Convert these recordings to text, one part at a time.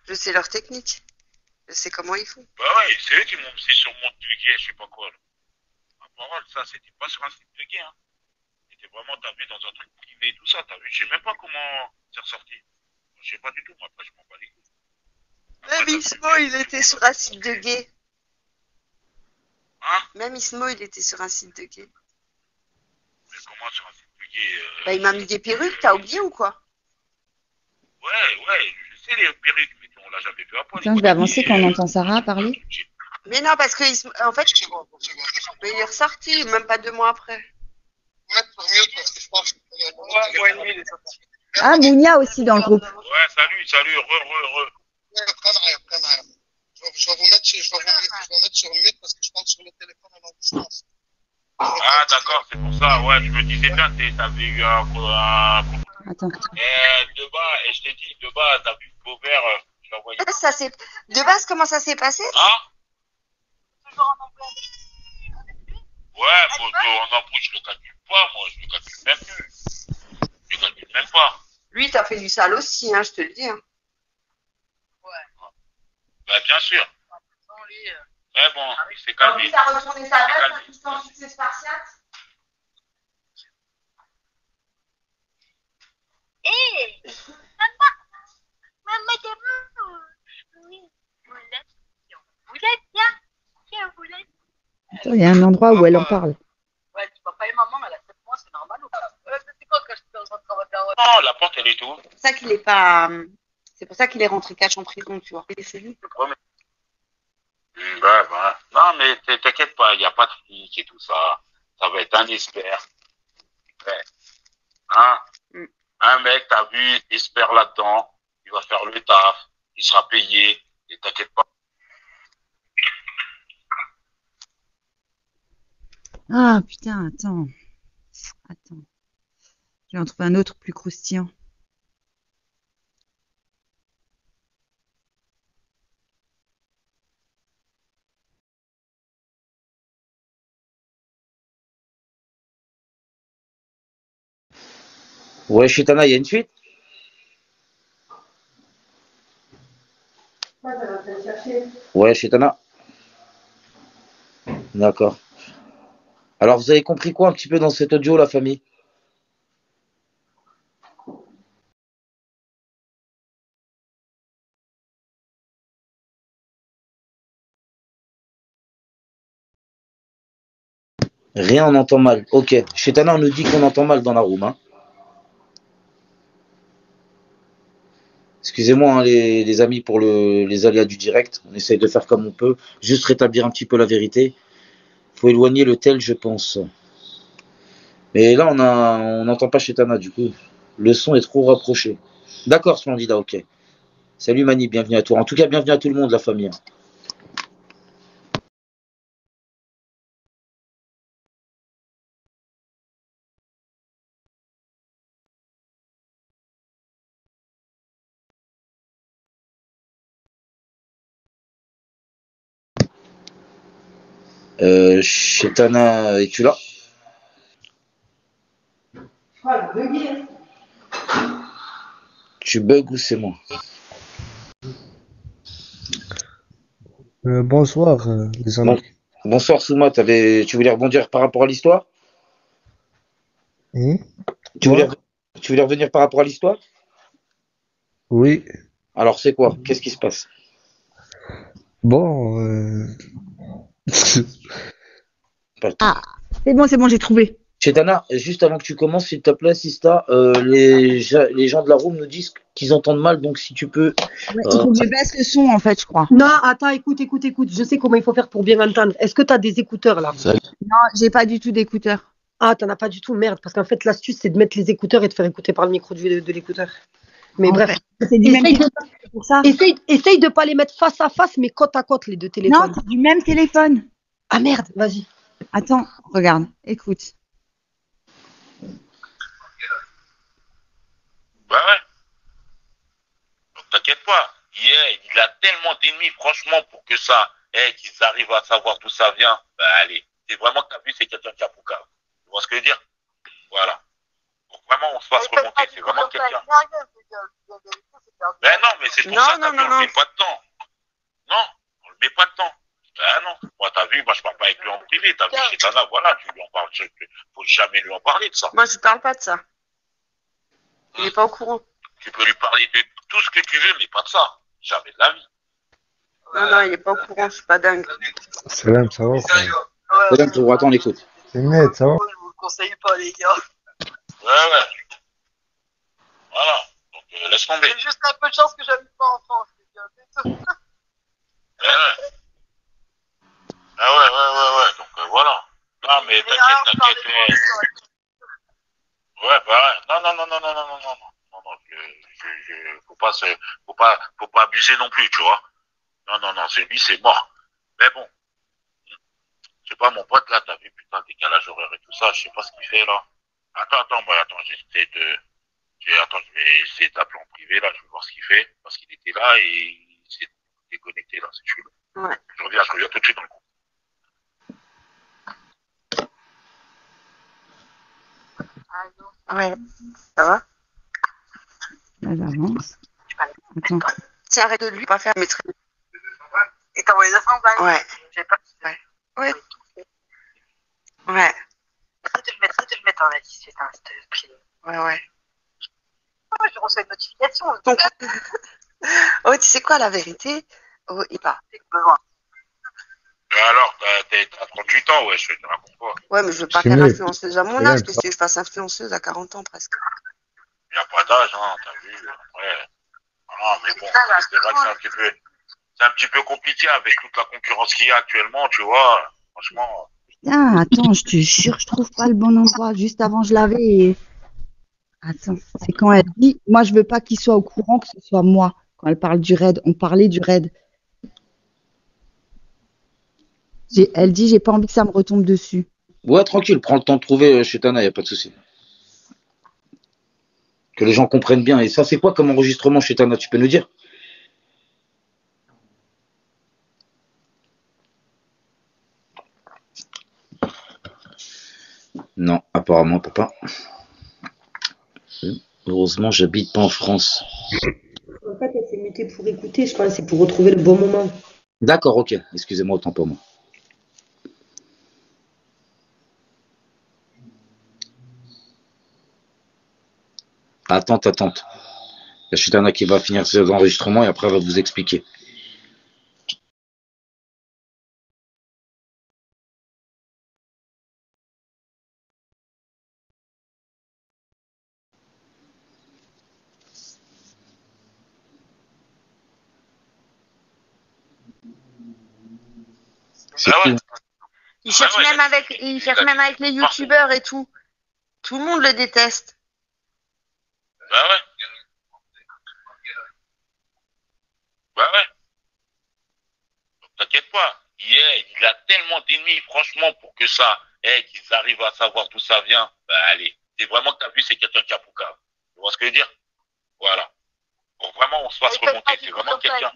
Je sais leur technique. Je sais comment ils font. Bah ouais, c'est eux qui m'ont mis sur mon de gay, je sais pas quoi, là. Ma parole, ça, c'était pas sur un site de gay, hein. C'était vraiment tapé dans un truc privé et tout ça, t'as vu? Je sais même pas comment c'est ressorti. Je sais pas du tout, moi, après, je m'en bats les couilles. Après, Même t'as pu Ismo, il était sur un site de gay. hein? Même Ismo, il était sur un site de gay. Mais comment sur un site de gay, Bah, il m'a mis des perruques, t'as oublié ou quoi? ouais, je sais les perruques, mais on l'a jamais vu à poil. Attends, je vais avancer quand on entend Sarah parler. Mais non, parce que, en fait, mais il est ressorti, même pas 2 mois après. Ah, Mounia aussi dans le groupe. Ouais, salut, re. Ah, d'accord, c'est pour ça, ouais, je me disais bien, t'avais eu Attends. de bas, et je t'ai dit, de bas, t'as vu Beauvert, je l'ai envoyé. Ça s'est... De base, comment ça s'est passé? Hein? Ouais, en embrouille, je le calcule pas, moi, je le calcule même plus. Je le calcule même pas. Lui, t'as fait du sale aussi, hein, je te le dis. Hein. Bah, bien sûr. Mais bon, il s'est calmé. Il a retourné sa veste, parce qu'il s'est ensuite spartiate. Hé, maman, vous êtes bien? Tiens, vous êtes. Attends, il y a un endroit où elle en parle. Ouais, tu papa et maman, elle a 7 mois, c'est normal ou pas? C'est quoi quand j'étais en train de travailler? Non, la porte, elle est où? C'est pour ça qu'il est pas... C'est pour ça qu'il est rentré cash en prison, tu vois. C'est lui. Bah. Non, mais t'inquiète pas, il n'y a pas de flic et tout ça. Ça va être un expert. Ouais. Hein? Un mec, t'as vu, expert là-dedans. Il va faire le taf. Il sera payé. Et t'inquiète pas. Ah, putain, attends. Je vais en trouver un autre plus croustillant. Ouais, Chitana, il y a une suite? Ouais, Chitana. D'accord. Alors, vous avez compris quoi un petit peu dans cet audio, la famille? Rien, on entend mal. Ok. Chitana, on nous dit qu'on entend mal dans la room. Hein. Excusez-moi, hein, les amis, pour les aléas du direct. On essaye de faire comme on peut. Juste rétablir un petit peu la vérité. Faut éloigner le tel, je pense. Mais là, on n'entend pas Chitana, du coup. Le son est trop rapproché. D'accord, Splendida, ok. Salut Mani, bienvenue à toi. En tout cas, bienvenue à tout le monde, la famille. Chetana, es-tu là? Tu bugs ou c'est moi? Bonsoir, les Bon, amis. bonsoir Souma, tu voulais rebondir par rapport à l'histoire? Tu voulais, Quoi? tu voulais revenir par rapport à l'histoire? Oui. Alors c'est quoi? Qu'est-ce qui se passe? Bon, Pas le temps. Ah, c'est bon, j'ai trouvé. Chetana, juste avant que tu commences, s'il te plaît, Sista, les gens de la room nous disent qu'ils entendent mal, donc si tu peux... Ouais, il faut que je baisse le son, en fait, je crois. Non, attends, écoute. Je sais comment il faut faire pour bien entendre. Est-ce que tu as des écouteurs là? Non, j'ai pas du tout d'écouteurs. Ah, t'en as pas du tout, merde. Parce qu'en fait, l'astuce, c'est de mettre les écouteurs et de faire écouter par le micro de l'écouteur. Mais En bref, fait, c'est du même essaye de, téléphone, c'est pour ça. essaye de pas les mettre face à face, mais côte à côte, les deux Non, téléphones. c'est du même téléphone. Ah merde, vas-y. Attends, regarde, écoute. Bah ouais. Donc t'inquiète pas. Il a tellement d'ennemis, franchement, pour que ça, qu'ils arrivent à savoir d'où ça vient. Bah allez. C'est vraiment que t'as vu, c'est quelqu'un qui a Pouka. Tu vois ce que je veux dire? Voilà. Pour vraiment on se fasse remonter. C'est vraiment quelqu'un. Ben non, mais c'est pour ça que on le met pas dedans. Non, on le met pas dedans. Ben non. Moi, t'as vu, moi je parle pas avec lui en privé. T'as vu, chez Tana, voilà, tu lui en parles. Faut jamais lui en parler de ça. Moi, je parle pas de ça. Il est pas au courant. Tu peux lui parler de tout ce que tu veux, mais pas de ça. Jamais de la vie. Non, il est pas au courant, je suis pas dingue. Salam, ça va frère. Salam, tu attends, on écoute. C'est net, ça va? Je vous le conseille pas, les gars. Ouais. Voilà. Donc, laisse tomber. J'ai juste un peu de chance que j'habite pas en France, les gars. C'est tout. Ouais. Ah ouais. Donc, voilà. Non, mais t'inquiète. Ouais, bah ouais. Non, faut pas abuser non plus, tu vois. Non, c'est lui, c'est mort. Mais bon. Je sais pas, mon pote, là, t'as vu, putain, le décalage horaire et tout ça, je sais pas ce qu'il fait, là. Attends, je vais essayer d'appeler en privé, là, je vais voir ce qu'il fait, parce qu'il était là et il s'est déconnecté, là, c'est chelou. Ouais. Je reviens tout de suite dans le coup. Ouais. Ça va? Là, j'avance. Attends. Tiens, arrête de lui, pas faire mes trucs. Et t'as envoyé 200 balles? Ouais. J'ai pas. Ouais. Je vais mettre en avis, c'est un prix. Ouais. Ah, je reçois une notification. Donc, oh, tu sais quoi, la vérité? Oh, il part. J'ai besoin. Et alors, t'as 38 ans, ouais, je te raconte pas. Ouais, mais je veux pas C'est faire mieux. influenceuse à mon C'est âge, bien, qu'est-ce que je fasse influenceuse à 40 ans presque. Y a pas d'âge, hein, t'as vu, après. Ah, mais bon, c'est vrai que c'est un petit peu compliqué avec toute la concurrence qu'il y a actuellement, tu vois. Franchement. Putain, attends, je te jure, je trouve pas le bon endroit. Juste avant, je l'avais et... Attends, c'est quand elle dit, moi, je veux pas qu'il soit au courant que ce soit moi. Quand elle parle du raid, on parlait du raid. Elle dit, j'ai pas envie que ça me retombe dessus. Ouais, tranquille, prends le temps de trouver chez Tana, y a pas de souci. Que les gens comprennent bien. Et ça, c'est quoi comme enregistrement chez Tana, tu peux nous dire? Non, apparemment, papa. Heureusement, j'habite pas en France. En fait, elle s'est mutée pour écouter, je pense, c'est pour retrouver le bon moment. D'accord, ok. Excusez-moi, autant pour moi. Attente. Il y a Chitana qui va finir ses enregistrements et après elle va vous expliquer. C'est Ah ouais. tout. Il cherche ouais, même avec les youtubeurs et tout. Tout le monde le déteste. Bah ouais. T'inquiète pas. Il a tellement d'ennemis, franchement, pour que ça, qu'ils arrivent à savoir d'où ça vient. Bah allez. C'est vraiment que t'as vu, c'est quelqu'un qui a Pouka. Tu vois ce que je veux dire? Voilà. Pour vraiment on se fasse remonter. C'est vraiment quelqu'un.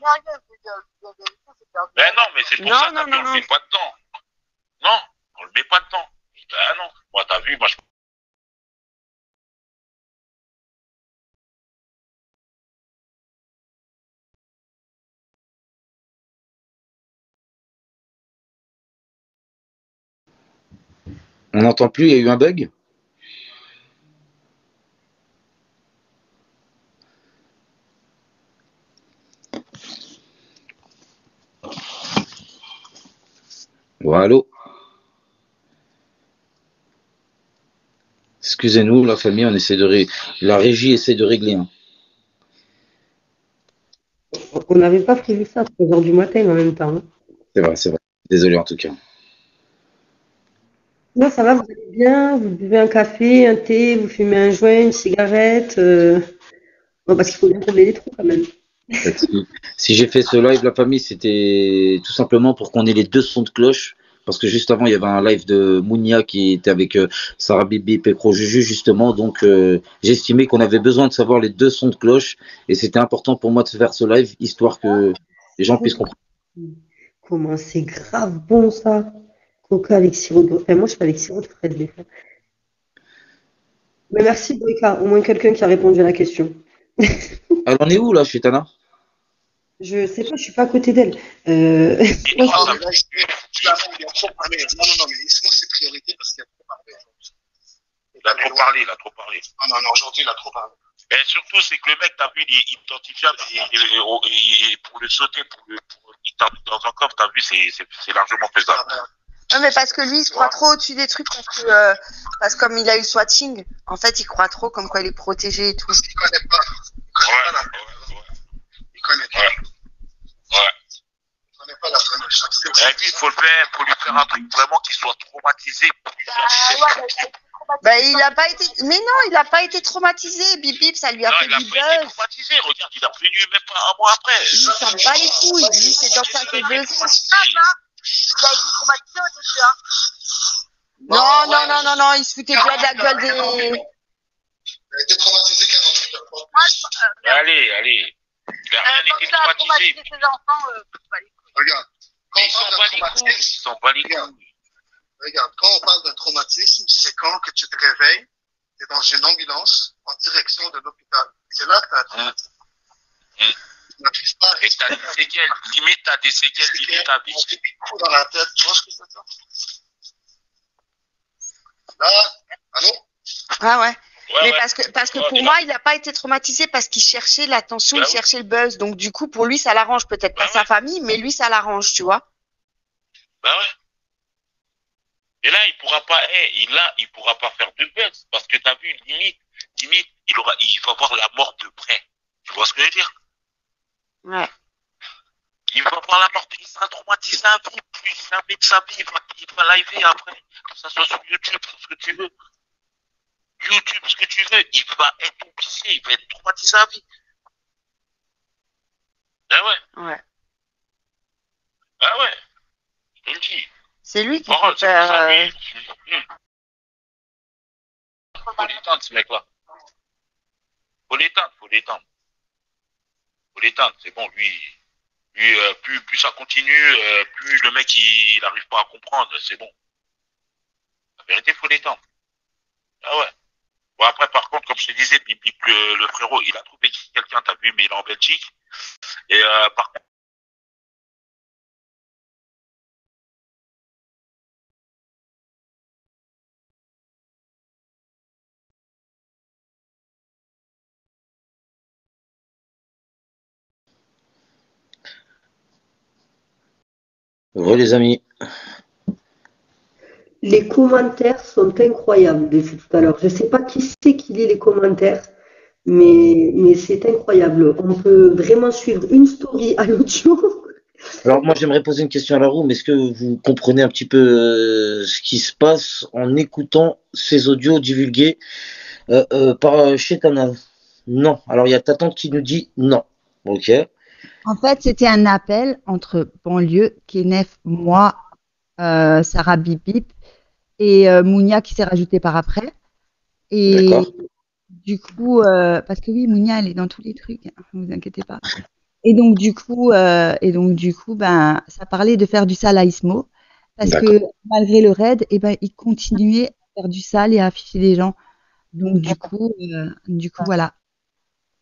Ben non, mais c'est pour ça qu'on le met pas dedans. Non, on le met pas dedans. Ben non. Moi, t'as vu, moi je. On n'entend plus, il y a eu un bug? Ouais, allô? Excusez-nous, la famille, on essaie la régie essaie de régler. Hein. On n'avait pas prévu ça à 3h du matin en même temps. Hein. C'est vrai. Désolé en tout cas. Non, ça va, vous allez bien, vous buvez un café, un thé, vous fumez un joint, une cigarette. Bon, parce qu'il faut bien combler les trous quand même. Si j'ai fait ce live, la famille, c'était tout simplement pour qu'on ait les deux sons de cloche. Parce que juste avant, il y avait un live de Mounia qui était avec Sarah Bibi et Pekro Juju, justement. Donc, j'ai estimé qu'on avait besoin de savoir les deux sons de cloche. Et c'était important pour moi de faire ce live, histoire que les gens puissent comprendre. Comment c'est grave bon ça. Coca avec sirop de... Enfin, moi, je fais avec sirop de fraise des fois. Mais merci, Brika. Au moins quelqu'un qui a répondu à la question. Elle en est où, là, chez Tana? Je sais pas, je suis pas à côté d'elle. Et Moi, toi, je- ça mais là, il a trop parlé. Non, mais Ismo, c'est priorité parce qu'il a trop parlé aujourd'hui. il a trop parlé, il a trop parlé. Non, aujourd'hui, il a trop parlé. Et surtout, c'est que le mec, t'as vu, il est identifiable et pour le sauter, il tape dans un coffre, t'as vu, c'est largement faisable. Non, mais parce que lui, il se croit trop au-dessus des trucs parce que comme il a eu le swatching, en fait, il croit trop comme quoi il est protégé et tout. Parce qu'il connaît pas. Il connaît pas la. Ouais. Il connaît pas la zone de chaque. Et lui, il faut lui faire un truc vraiment qui soit traumatisé. Bah, il a pas été, mais non, il a pas été traumatisé. Bip bip, ça lui a Non, fait il a du pas été buzz. traumatisé. Regarde, il est revenu même pas un mois après. Il s'en bat les couilles. Lui, c'est dans ça fait 2 ans. Il a été traumatisé au début, hein. Non, il se foutait bien de la gueule des. Il a été traumatisé 48 heures. Moi, Allez. Il a rien quand été il a traumatisé traumatisé. ses enfants, bah, les couilles. Regarde. Quand Il on s'en parle bat de les couilles. traumatisme, Il s'en bat les couilles. regarde, quand on parle d'un traumatisme, c'est quand que tu te réveilles, tu es dans une ambulance en direction de l'hôpital. C'est là que tu as un traumatisme. Tu n'arrives pas à Et t'as des séquelles. Limite, t'as des séquelles. Limite, à vie. on fait des coups dans la tête. Tu vois ce que je veux dire? Là, allô? Ah ouais. Ouais, Mais ouais. parce que Ouais, pour mais moi, il n'a pas été traumatisé parce qu'il cherchait l'attention, Bah il oui. cherchait le buzz. Donc du coup, pour lui, ça l'arrange. Peut-être Bah pas sa ouais. famille, mais lui, ça l'arrange, tu vois. Bah ouais. Et là, il pourra pas faire de buzz. Parce que t'as vu, limite, il va voir la mort de près. Tu vois ce que je veux dire? Ouais. Il va voir la mort, il sera traumatisé à vie, plus jamais de sa vie, il va liver après. Que ça soit sur YouTube, ce que tu veux. YouTube, ce que tu veux, il va être obligé, il va être traumatisé à vie. Ah ouais, Ouais. ah ouais, je te le dis. C'est lui qui Parole, peut c'est pour faire. ça, lui. Faut l'éteindre, ce mec-là. Faut l'éteindre. C'est bon, lui plus ça continue, plus le mec il arrive pas à comprendre, c'est bon. La vérité, faut l'éteindre. Ah ouais. Bon, après, par contre, comme je te disais, Bip Bip, le frérot, il a trouvé quelqu'un, t'as vu, mais il est en Belgique. Et par contre, Ouais, les amis. Les commentaires sont incroyables depuis tout à l'heure. Je ne sais pas qui c'est qui lit les commentaires, mais c'est incroyable. On peut vraiment suivre une story à l'audio. Alors moi j'aimerais poser une question à la room. Est-ce que vous comprenez un petit peu ce qui se passe en écoutant ces audios divulgués par chez Tana? Non. Alors il y a ta tante qui nous dit non. Ok. En fait, c'était un appel entre banlieue, Kenef, moi, Sarah Bip Bip et Mounia qui s'est rajoutée par après. Et D'accord. du coup, parce que oui, Mounia, elle est dans tous les trucs, hein, ne vous inquiétez pas. Et donc du coup, ben, ça parlait de faire du sale à Ismo, parce que malgré le raid, eh ben, il continuait à faire du sale et à afficher des gens. Donc du coup, voilà.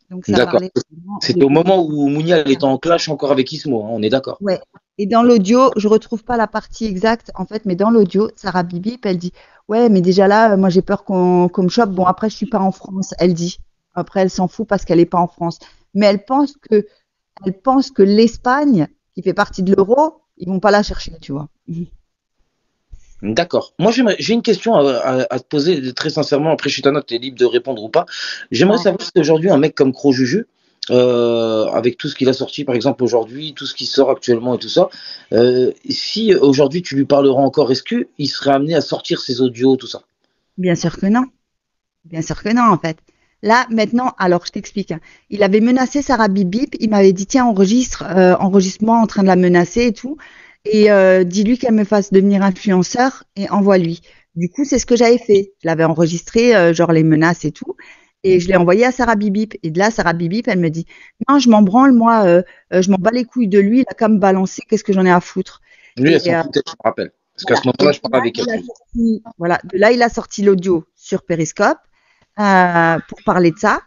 Donc ça D'accord. parlait vraiment C'était de- au moment où Mounia elle était en clash encore avec Ismo, hein, on est d'accord. Ouais. Et dans l'audio, je retrouve pas la partie exacte, en fait, mais dans l'audio, Sarah Bibip, elle dit, ouais, mais déjà là, moi, j'ai peur qu'on me chope. Bon, après, je suis pas en France, elle dit. Après, elle s'en fout parce qu'elle est pas en France. Mais elle pense que l'Espagne, qui fait partie de l'euro, ils vont pas la chercher, tu vois. D'accord. Moi j'ai une question à te poser très sincèrement. Après Chutana, tu es libre de répondre ou pas. J'aimerais Ouais. savoir si aujourd'hui un mec comme Cro Juju, avec tout ce qu'il a sorti, par exemple aujourd'hui, tout ce qui sort actuellement et tout ça, si aujourd'hui tu lui parleras encore, est-ce qu'il serait amené à sortir ses audios, tout ça? Bien sûr que non. Bien sûr que non, en fait. Là, maintenant, alors je t'explique, hein. Il avait menacé Sarah Bibip, il m'avait dit, tiens, enregistre-moi en train de la menacer et tout, et dis-lui qu'elle me fasse devenir influenceur et envoie-lui. Du coup, c'est ce que j'avais fait. Je l'avais enregistré, genre les menaces et tout, et je l'ai envoyé à Sarah Bibip. Et de là, Sarah Bibip, elle me dit, non, je m'en branle, moi, je m'en bats les couilles de lui, il a qu'à me balancer, qu'est-ce que j'en ai à foutre. Lui, elle Et, s'en foutait, je me rappelle. Parce qu'à voilà. ce moment-là, je Et de parlais là, avec elle. de là, il a sorti l'audio sur Periscope. pour parler de ça.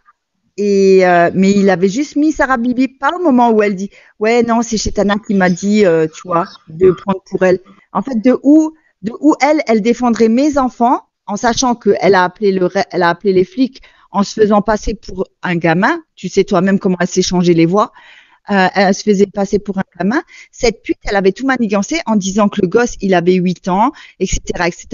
Et mais il avait juste mis Sarah Bibi, pas au moment où elle dit ouais non c'est Chetana qui m'a dit tu vois de prendre pour elle. En fait de où elle défendrait mes enfants en sachant que elle a appelé les flics en se faisant passer pour un gamin. Tu sais toi-même comment elle s'est changé les voix. Elle se faisait passer pour un gamin. Cette pute, elle avait tout manigancé en disant que le gosse, il avait 8 ans, etc.,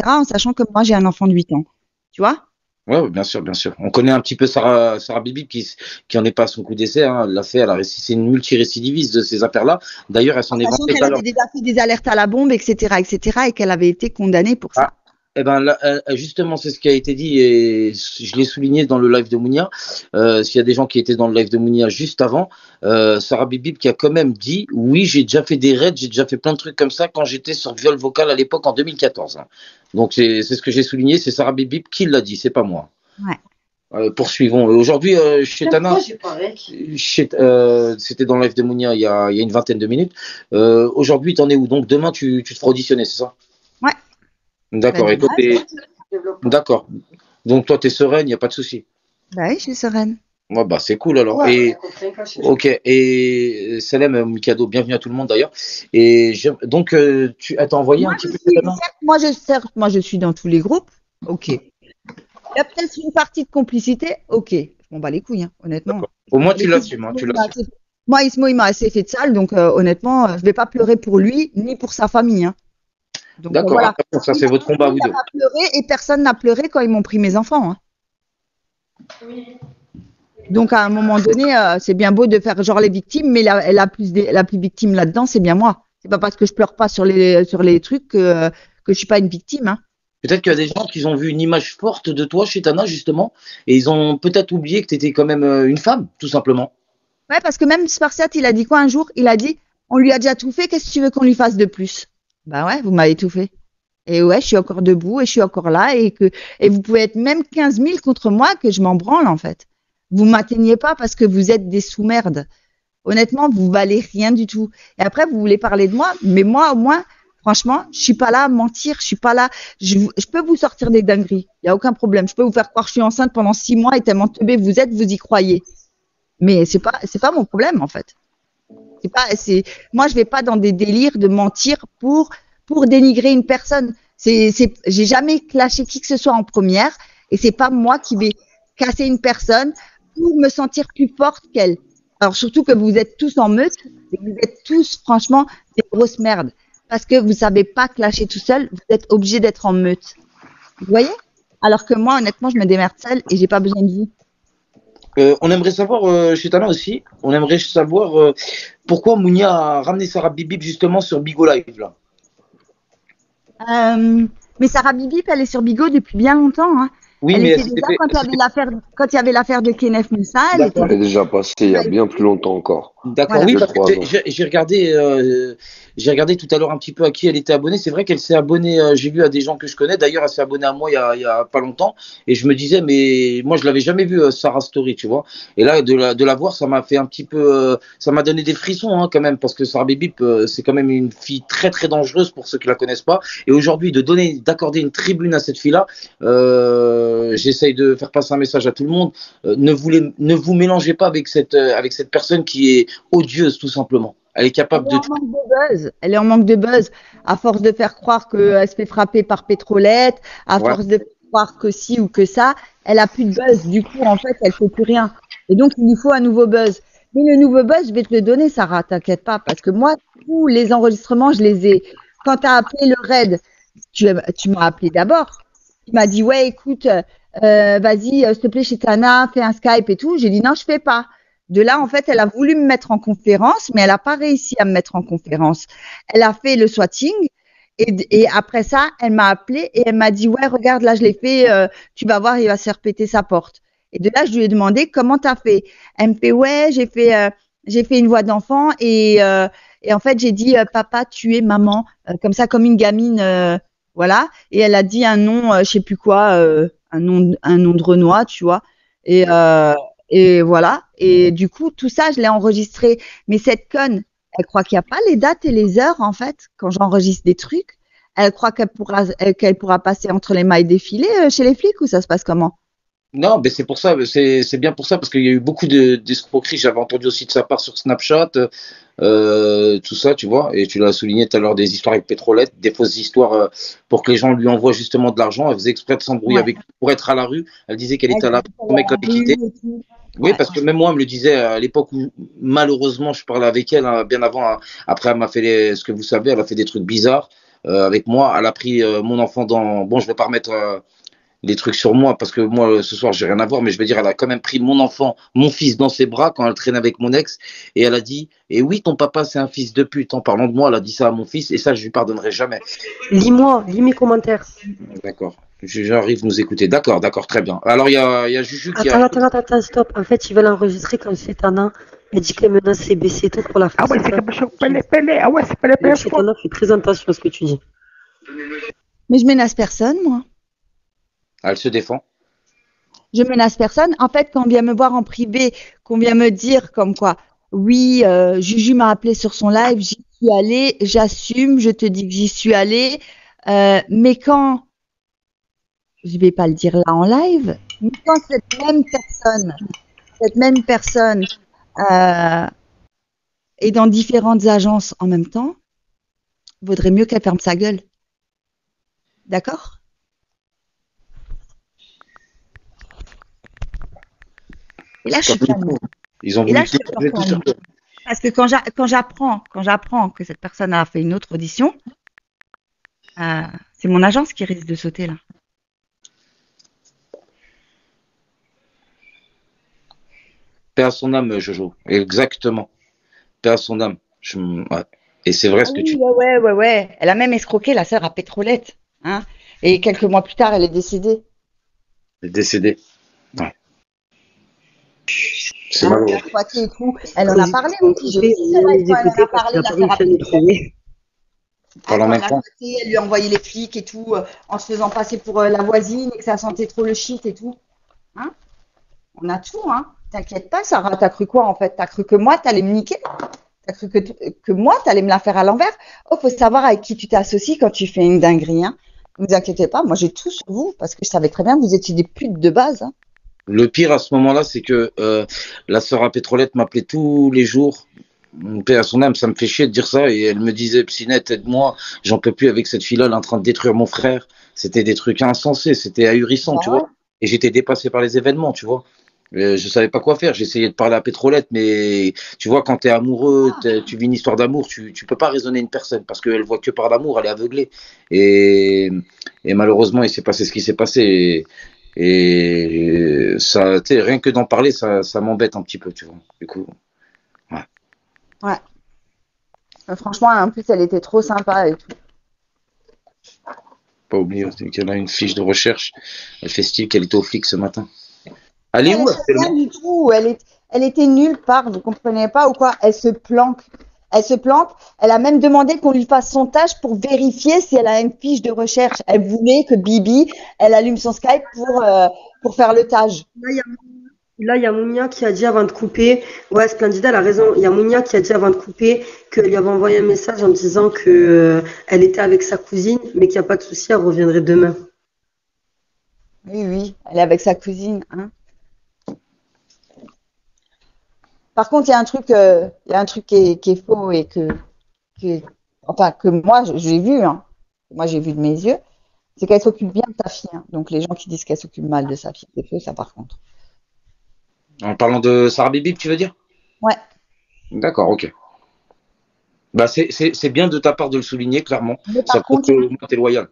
en sachant que moi, j'ai un enfant de 8 ans. Tu vois? Ouais, bien sûr, bien sûr. On connaît un petit peu Sarah Bibi qui en est pas à son coup d'essai. Hein. Elle l'a fait, c'est une multirécidiviste de ces affaires-là. D'ailleurs, elle s'en est Sachant vantée qu'elle tout à l'heure. avait déjà fait des alertes à la bombe, etc., et qu'elle avait été condamnée pour ça. Eh ben là, justement, c'est ce qui a été dit et je l'ai souligné dans le live de Mounia. S'il y a des gens qui étaient dans le live de Mounia juste avant, Sarah Bibib qui a quand même dit oui, j'ai déjà fait des raids, j'ai déjà fait plein de trucs comme ça quand j'étais sur viol vocal à l'époque en 2014. Donc c'est ce que j'ai souligné, c'est Sarah Bibib qui l'a dit, c'est pas moi. Ouais. Poursuivons. Aujourd'hui, Chetana, c'était dans le live de Mounia il y a une vingtaine de minutes. Aujourd'hui, t'en es où? Donc demain, tu te feras auditionner, c'est ça? Ouais. D'accord, et toi, d'accord. Donc toi, t'es sereine, il n'y a pas de souci. Bah oui, je suis sereine. Ouais, bah c'est cool alors. Ouais, Ok, et Salem Mikado, bienvenue à tout le monde d'ailleurs. Et donc tu as envoyé un petit peu. Moi je suis dans tous les groupes. Ok. Il y a peut-être une partie de complicité. Ok. Je m'en bats les couilles, hein, honnêtement. Au moins tu l'assumes. Moi, Ismo, il m'a assez fait de sale, donc honnêtement, je vais pas pleurer pour lui ni pour sa famille. Hein. D'accord, voilà. Ça c'est votre combat, vous deux. Et personne n'a pleuré quand ils m'ont pris mes enfants. Hein. Oui. Donc à un moment donné, c'est bien beau de faire genre les victimes, mais la plus victime là-dedans, c'est bien moi. C'est pas parce que je pleure pas sur les trucs que je suis pas une victime. Hein. Peut-être qu'il y a des gens qui ont vu une image forte de toi chez Tana justement, et ils ont peut-être oublié que tu étais quand même une femme, tout simplement. Ouais, parce que même Spartiate, il a dit quoi un jour? Il a dit, on lui a déjà tout fait, qu'est-ce que tu veux qu'on lui fasse de plus? Bah ouais, vous m'avez tout fait. Et ouais, je suis encore debout et je suis encore là et vous pouvez être même 15 000 contre moi que je m'en branle en fait. Vous m'atteignez pas parce que vous êtes des sous-merdes. Honnêtement, vous valez rien du tout. Et après, vous voulez parler de moi, mais moi au moins, franchement, je suis pas là à mentir, je suis pas là. Je peux vous sortir des dingueries, il y a aucun problème. Je peux vous faire croire que je suis enceinte pendant 6 mois et tellement teubé vous êtes, vous y croyez. Mais c'est pas mon problème en fait. Moi je vais pas dans des délires de mentir pour dénigrer une personne. J'ai jamais clashé qui que ce soit en première et c'est pas moi qui vais casser une personne pour me sentir plus forte qu'elle. Alors surtout que vous êtes tous en meute et que vous êtes tous franchement des grosses merdes parce que vous savez pas clasher tout seul, vous êtes obligé d'être en meute. Vous voyez? Alors que moi honnêtement je me démerde seule et j'ai pas besoin de vous. On aimerait savoir, chez Tana aussi, pourquoi Mounia a ramené Sarah Bibib justement sur Bigo Live là. Mais Sarah Bibib, elle est sur Bigo depuis bien longtemps. Hein. Oui, elle mais était déjà quand il y avait l'affaire de Kenneth Moussa. Elle est déjà passée il y a bien plus longtemps encore. D'accord, voilà. Oui, parce que j'ai regardé tout à l'heure un petit peu à qui elle était abonnée. C'est vrai qu'elle s'est abonnée, j'ai vu à des gens que je connais. D'ailleurs, elle s'est abonnée à moi il y a pas longtemps. Et je me disais, mais moi, je l'avais jamais vu, Sarah Story, tu vois. Et là, de la voir, ça m'a fait un petit peu, ça m'a donné des frissons, hein, quand même, parce que Sarah Bibip, c'est quand même une fille très, très dangereuse pour ceux qui la connaissent pas. Et aujourd'hui, d'accorder une tribune à cette fille-là, j'essaye de faire passer un message à tout le monde. Ne vous mélangez pas avec cette personne qui est odieuse, tout simplement. Elle est capable Elle est en manque de buzz. À force de faire croire qu'elle se fait frapper par Pétrolette, à force de croire que ci ou que ça, elle a plus de buzz. Du coup, en fait, elle fait plus rien. Et donc, il lui faut un nouveau buzz. Mais le nouveau buzz, je vais te le donner, Sarah, t'inquiète pas, parce que moi, tous les enregistrements, je les ai. Quand tu as appelé le raid, tu m'as appelé d'abord. Il m'a dit, ouais, écoute, vas-y, s'il te plaît, chez Tana, fais un Skype et tout. J'ai dit, non, je fais pas. De là, en fait, elle a voulu me mettre en conférence, mais elle n'a pas réussi à me mettre en conférence. Elle a fait le swatting et après ça, elle m'a appelé et elle m'a dit, ouais, regarde, là, je l'ai fait, tu vas voir, il va se faire péter sa porte. Et de là, je lui ai demandé, comment t'as fait? Elle me fait, ouais, j'ai fait une voix d'enfant et en fait, j'ai dit, papa, tu es maman, comme ça, comme une gamine, voilà. Et elle a dit un nom, je sais plus quoi, un nom de Renoir, tu vois. Et voilà. Et du coup, tout ça, je l'ai enregistré. Mais cette conne, elle croit qu'il n'y a pas les dates et les heures, en fait, quand j'enregistre des trucs. Elle croit qu'elle pourra passer entre les mailles des filets chez les flics ou ça se passe comment? Non, mais c'est pour ça, c'est bien pour ça, parce qu'il y a eu beaucoup d'escroqueries. J'avais entendu aussi de sa part sur Snapchat, tout ça, tu vois. Et tu l'as souligné tout à l'heure, des histoires avec Pétrolette, des fausses histoires pour que les gens lui envoient justement de l'argent. Elle faisait exprès de s'embrouiller Ouais. avec lui pour être à la rue. Elle disait qu'elle Elle était à la rue, dit son qu'elle est mec à la l'avait rue quitté. et tout. Oui, Ouais. parce que même moi, elle me le disait à l'époque où, malheureusement, je parlais avec elle, hein, bien avant. Après, elle m'a fait ce que vous savez, elle a fait des trucs bizarres avec moi. Elle a pris mon enfant dans. Bon, je vais pas remettre des trucs sur moi parce que moi, ce soir, j'ai rien à voir, mais je veux dire, elle a quand même pris mon enfant, mon fils dans ses bras quand elle traînait avec mon ex et elle a dit, et oui, ton papa, c'est un fils de pute. En parlant de moi, elle a dit ça à mon fils et ça, je lui pardonnerai jamais. Lis mes commentaires. D'accord. J'arrive nous écouter. D'accord, d'accord, très bien. Alors, il y a Juju qui a. Attends, stop. En fait, ils veulent enregistrer comme Chetana. Elle dit qu'elle menace ses BC et tout pour la faire. Ah ouais, c'est comme ça. Ah ouais, c'est pas les Chetana, fais très attention à ce que tu dis. Mais je menace personne, moi. Elle se défend. Je menace personne. En fait, quand on vient me voir en privé, qu'on vient me dire comme quoi, oui, Juju m'a appelé sur son live, j'y suis allée, j'assume, je te dis que j'y suis allée. Mais quand, je vais pas le dire là en live, mais quand cette même personne est dans différentes agences en même temps, vaudrait mieux qu'elle ferme sa gueule. D'accord? Et là, je suis calme. Ils ont Et là, voulu je suis décharger tout sur toi. Parce que quand j'apprends que cette personne a fait une autre audition, c'est mon agence qui risque de sauter là. Paix à son âme, Jojo. Exactement. Paix à son âme. Ouais. Et c'est vrai ce que tu dis. Ouais. Elle a même escroqué la sœur à Pétrolette. Hein. Et quelques mois plus tard, elle est décédée. Elle est décédée. Ouais. C'est malheureux. Et tout. Elle en a parlé aussi. J'ai aussi elle en a parlé, la sœur à Pétrolette. Elle lui a envoyé les flics et tout, en se faisant passer pour la voisine et que ça sentait trop le shit et tout. Hein, on a tout, hein. T'inquiète pas, Sarah, t'as cru quoi en fait? T'as cru que moi, t'allais me niquer? T'as cru que moi, t'allais me la faire à l'envers? Oh, faut savoir avec qui tu t'associes quand tu fais une dinguerie, hein. Ne vous inquiétez pas, moi j'ai tout sur vous parce que je savais très bien que vous étiez des putes de base. Hein. Le pire à ce moment-là, c'est que la sœur à Pétrolette m'appelait tous les jours. Paix à son âme, ça me fait chier de dire ça. Et elle me disait, Psynette, aide-moi, j'en peux plus avec cette fille-là, elle est en train de détruire mon frère. C'était des trucs insensés, c'était ahurissant, tu vois. Et j'étais dépassé par les événements, tu vois. Je savais pas quoi faire. J'essayais de parler à Pétrolette, mais tu vois, quand t'es amoureux, tu vis une histoire d'amour, tu peux pas raisonner une personne parce qu'elle voit que par l'amour, elle est aveuglée. Et malheureusement, il s'est passé ce qui s'est passé. Et ça, tu sais, rien que d'en parler, ça m'embête un petit peu, tu vois. Du coup, ouais. Franchement, en plus, elle était trop sympa et tout. Pas oublier qu'elle a une fiche de recherche. Elle fait style qu'elle était au flic ce matin. Elle est où rien du tout. Elle était nulle part, vous comprenez pas ou quoi? Elle se planque. Elle a même demandé qu'on lui fasse son tâche pour vérifier si elle a une fiche de recherche. Elle voulait que Bibi, elle allume son Skype pour faire le tâche. Là, il y a Mounia qui a dit avant de couper, ouais, Splendida, elle a raison. Il y a Mounia qui a dit avant de couper qu'elle lui avait envoyé un message en disant que elle était avec sa cousine, mais qu'il n'y a pas de souci, elle reviendrait demain. Oui, elle est avec sa cousine, hein. Par contre, il y a un truc qui est faux et que moi j'ai vu, hein. Moi j'ai vu de mes yeux, c'est qu'elle s'occupe bien de ta fille. Hein. Donc les gens qui disent qu'elle s'occupe mal de sa fille, c'est faux, ça par contre. En parlant de Sarah Bibi, tu veux dire? Ouais. D'accord, ok. Bah c'est bien de ta part de le souligner, clairement. Ça prouve que t'es loyal.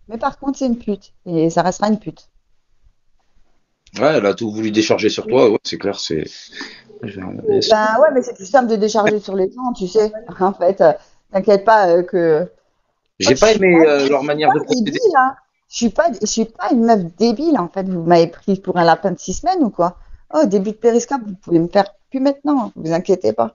Mais par contre, c'est une pute. Et ça restera une pute. Ouais, elle a tout voulu décharger sur toi, ouais, c'est clair, c'est. Ben ouais, mais c'est plus simple de décharger sur les gens, tu sais. En fait, t'inquiète pas que. J'ai pas aimé leur manière de procéder. Débile, hein. Je suis pas une meuf débile, en fait. Vous m'avez pris pour un lapin de 6 semaines ou quoi? Oh, début de périscope, vous pouvez me faire plus maintenant, vous inquiétez pas.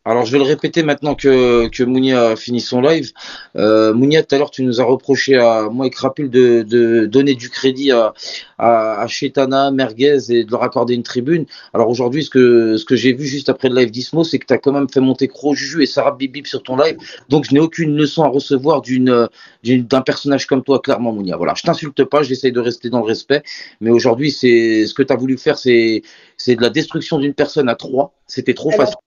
Alors, je vais le répéter maintenant que Mounia a fini son live. Mounia, tout à l'heure, tu nous as reproché à moi et Crapule de donner du crédit à Chetana, Merguez et de leur accorder une tribune. Alors aujourd'hui, ce que j'ai vu juste après le live d'Ismo, c'est que tu as quand même fait monter Cro Juju et Sarah Bibib sur ton live. Donc, je n'ai aucune leçon à recevoir d'un personnage comme toi, clairement, Mounia. Voilà, je t'insulte pas, j'essaye de rester dans le respect. Mais aujourd'hui, ce que tu as voulu faire, c'est de la destruction d'une personne à trois. C'était trop Elle a, facile.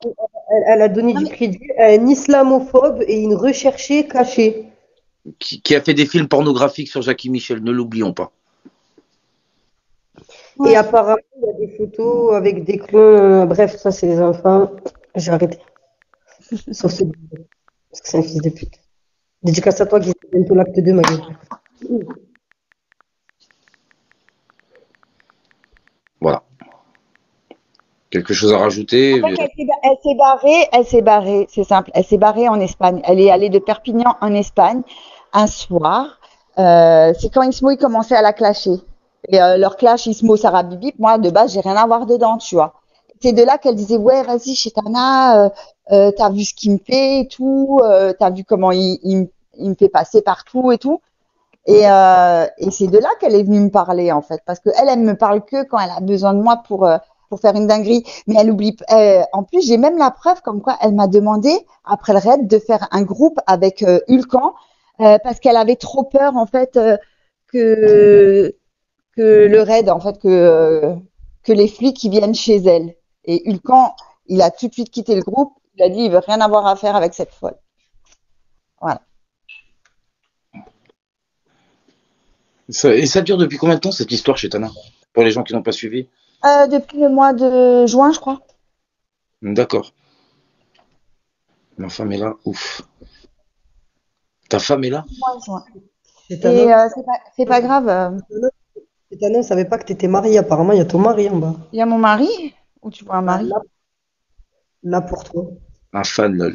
elle a donné du crédit à un islamophobe et une recherchée cachée. Qui a fait des films pornographiques sur Jackie Michel, ne l'oublions pas. Et apparemment, il y a des photos avec des clones. Bref, ça, c'est les enfants. J'ai arrêté. Sauf celui parce que c'est un fils de pute. Dédicace à toi qui est bientôt l'acte 2, ma gueule. Voilà. Quelque chose à rajouter? En fait, elle s'est barrée, c'est simple. Elle s'est barrée en Espagne. Elle est allée de Perpignan en Espagne un soir. C'est quand Ismo il commençait à la clasher. Et leur clash Ismo Sarah Bibip, moi de base j'ai rien à voir dedans, tu vois. C'est de là qu'elle disait ouais vas-y Chetana, t'as vu ce qu'il me fait et tout, t'as vu comment il me fait passer partout et tout. Et c'est de là qu'elle est venue me parler en fait, parce que elle me parle que quand elle a besoin de moi pour faire une dinguerie. Mais elle oublie. En plus, j'ai même la preuve comme quoi elle m'a demandé après le raid de faire un groupe avec Hulkan parce qu'elle avait trop peur en fait que le raid en fait que les flics ils viennent chez elle. Et Hulkan, il a tout de suite quitté le groupe. Il a dit il veut rien avoir à faire avec cette folle. Voilà. Et ça dure depuis combien de temps cette histoire chez Tana? Pour les gens qui n'ont pas suivi. Depuis le mois de juin, je crois. D'accord. Ma femme est là, ouf. Ta femme est là? Mois de juin. Et Chetana, c'est pas grave. Chetana, on savait pas que tu étais mariée. Apparemment, il y a ton mari en bas. Il y a mon mari, ou tu vois un mari? Là pour toi. Un fan, lol.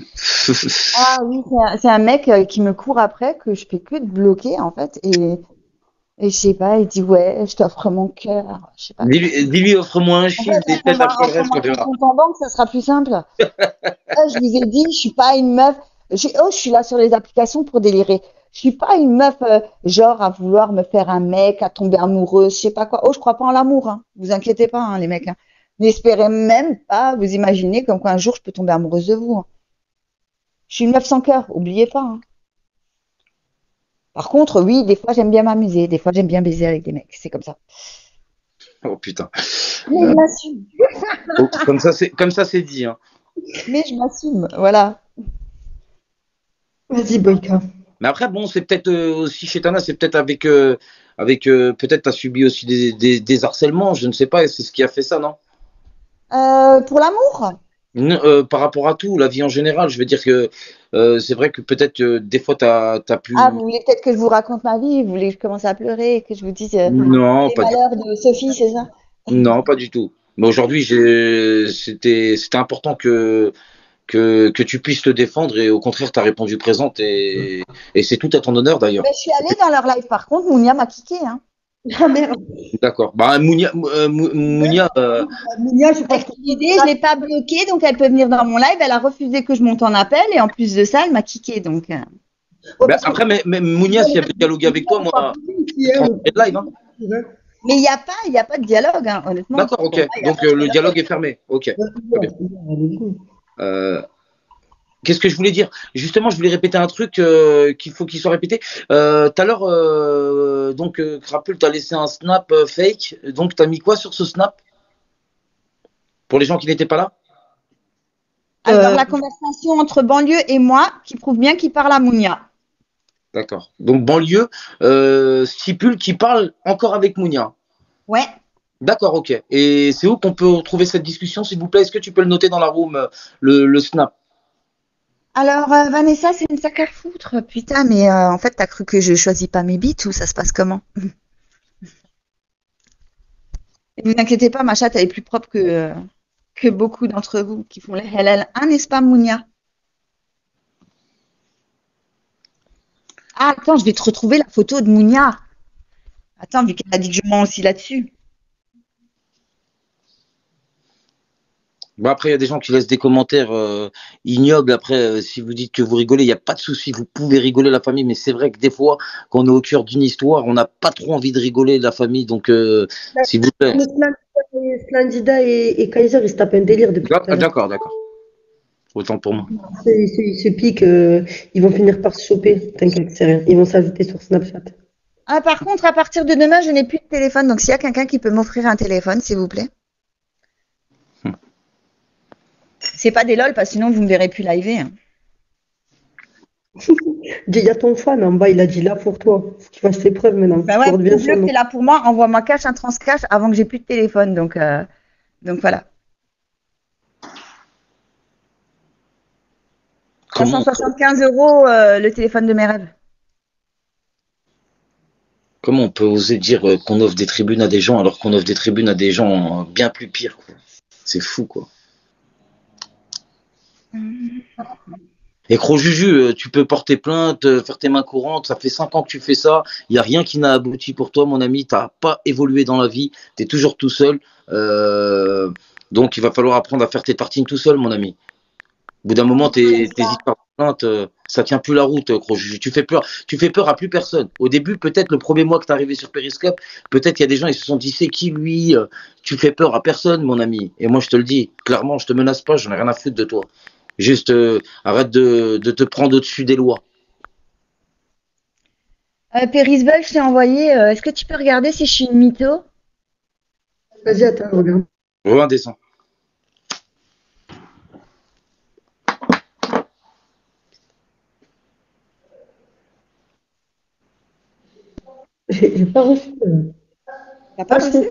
Ah oui, c'est un mec qui me court après, que je fais que de bloquer en fait. Et je sais pas, il dit ouais, je t'offre mon cœur. Je sais pas. Dis-lui, offre-moi un En chiffre, fait, des têtes après le reste, offre-moi on ton verra. compte en banque, ça sera plus simple. Je vous ai dit, je suis pas une meuf. Je suis là sur les applications pour délirer. Je suis pas une meuf genre à vouloir me faire un mec, à tomber amoureuse, je sais pas quoi. Oh, je crois pas en l'amour, hein. Vous inquiétez pas, hein, les mecs. Hein. N'espérez même pas vous imaginer comme quoi un jour je peux tomber amoureuse de vous. Hein. Je suis une meuf sans cœur, oubliez pas. Hein. Par contre, oui, des fois j'aime bien m'amuser, des fois j'aime bien baiser avec des mecs, c'est comme ça. Oh putain. Mais je m'assume. Oh, comme ça, c'est dit. Hein. Mais je m'assume, voilà. Vas-y, Boyka. Mais après, bon, c'est peut-être aussi chez Tana, c'est peut-être avec peut-être t'as subi aussi des harcèlements, je ne sais pas, c'est ce qui a fait ça, non? Pour l'amour? Par rapport à tout, la vie en général, je veux dire que c'est vrai que peut-être des fois t'as pu. Ah, vous voulez peut-être que je vous raconte ma vie? Vous voulez que je commence à pleurer et que je vous dise Non, les pas du malheurs de Sophie, c'est ça? Non, pas du tout. Mais aujourd'hui, c'était important que tu puisses te défendre et au contraire, tu as répondu présente et c'est tout à ton honneur d'ailleurs. Ben, je suis allée dans leur live, par contre, Mounia m'a kické. Hein. Ah merde. D'accord. Bah, Mounia, Mounia, je crois que Je l'ai pas bloquée, donc elle peut venir dans mon live. Elle a refusé que je monte en appel et en plus de ça, elle m'a kické. Donc, bah, après, mais Mounia, si elle veut dialoguer avec toi, moi, je transmettrai le live. Hein. Mais il y a pas de dialogue, hein, honnêtement. D'accord, ok. Donc le dialogue est fermé. Ok. Qu'est-ce que je voulais dire? Justement, je voulais répéter un truc qu'il faut qu'il soit répété. Tout à l'heure, donc, Crapule, t'as laissé un snap fake. Donc, t'as mis quoi sur ce snap? Pour les gens qui n'étaient pas là? Alors, la conversation entre banlieue et moi qui prouve bien qu'il parle à Mounia. D'accord. Donc, banlieue stipule qu'il parle encore avec Mounia. Ouais. D'accord, ok. Et c'est où qu'on peut retrouver cette discussion, s'il vous plaît? Est-ce que tu peux le noter dans la room, le snap? Alors, Vanessa, c'est une sac à foutre. Putain, mais en fait, t'as cru que je choisis pas mes beats ou ça se passe comment? Et vous inquiétez pas, ma chatte, elle est plus propre que beaucoup d'entre vous qui font les LL. Un, n'est-ce pas, Mounia? Ah, attends, je vais te retrouver la photo de Mounia. Attends, vu qu'elle a dit que je mens aussi là-dessus. Bon, après, il y a des gens qui laissent des commentaires ignobles. Après, si vous dites que vous rigolez, il n'y a pas de souci. Vous pouvez rigoler la famille, mais c'est vrai que des fois, quand on est au cœur d'une histoire, on n'a pas trop envie de rigoler la famille. Donc, s'il vous plaît. Splendida et Kaiser, ils se tapent un délire depuis tout à l'heure. D'accord. Autant pour moi. Ils se piquent, ils vont finir par se choper. T'inquiète, c'est rien. Ils vont s'ajouter sur Snapchat. Ah, par contre, à partir de demain, je n'ai plus de téléphone. Donc, s'il y a quelqu'un qui peut m'offrir un téléphone, s'il vous plaît. C'est pas des lol, parce que sinon, vous me verrez plus live. Hein. Il y a ton fan en bas, il a dit là pour toi. Faut qu'il fasse ses preuves maintenant. Bah ouais, le bleu, c'est là pour moi. Envoie-moi cash, un transcash avant que j'ai plus de téléphone. Donc voilà. 375 € le téléphone de mes rêves. Comment on peut oser dire qu'on offre des tribunes à des gens alors qu'on offre des tribunes à des gens bien plus pires, quoi. C'est fou, quoi. Et gros Juju, tu peux porter plainte, faire tes mains courantes, ça fait 5 ans que tu fais ça, il n'y a rien qui n'a abouti pour toi, mon ami, tu n'as pas évolué dans la vie, tu es toujours tout seul, donc il va falloir apprendre à faire tes tartines tout seul, mon ami. Au bout d'un moment, tes histoires de plainte, ça tient plus la route, gros Juju. Tu fais peur à plus personne. Au début, peut-être le premier mois que tu es arrivé sur Periscope, peut-être il y a des gens, ils se sont dit, c'est qui lui? Tu fais peur à personne, mon ami. Et moi, je te le dis, clairement, je te menace pas, j'en ai rien à foutre de toi. Juste, arrête de te prendre au-dessus des lois. Périsbel, je t'ai envoyé. Est-ce que tu peux regarder si je suis une mytho? Vas-y, attends, regarde. Redescends. J'ai pas reçu. T'as pas reçu?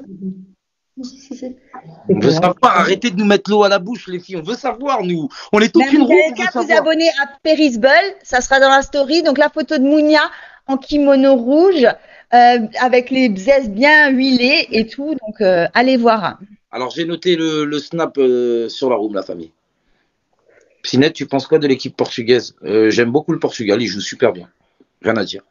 On veut savoir, arrêtez de nous mettre l'eau à la bouche, les filles. On veut savoir, nous. On est aucune roue. Vous avez qu'à vous abonner à Périsbel, ça sera dans la story. Donc la photo de Mounia en kimono rouge, avec les bzaises bien huilées et tout. Donc allez voir. Alors j'ai noté le snap sur la room, la famille. Pinette, tu penses quoi de l'équipe portugaise? J'aime beaucoup le Portugal, il joue super bien. Rien à dire.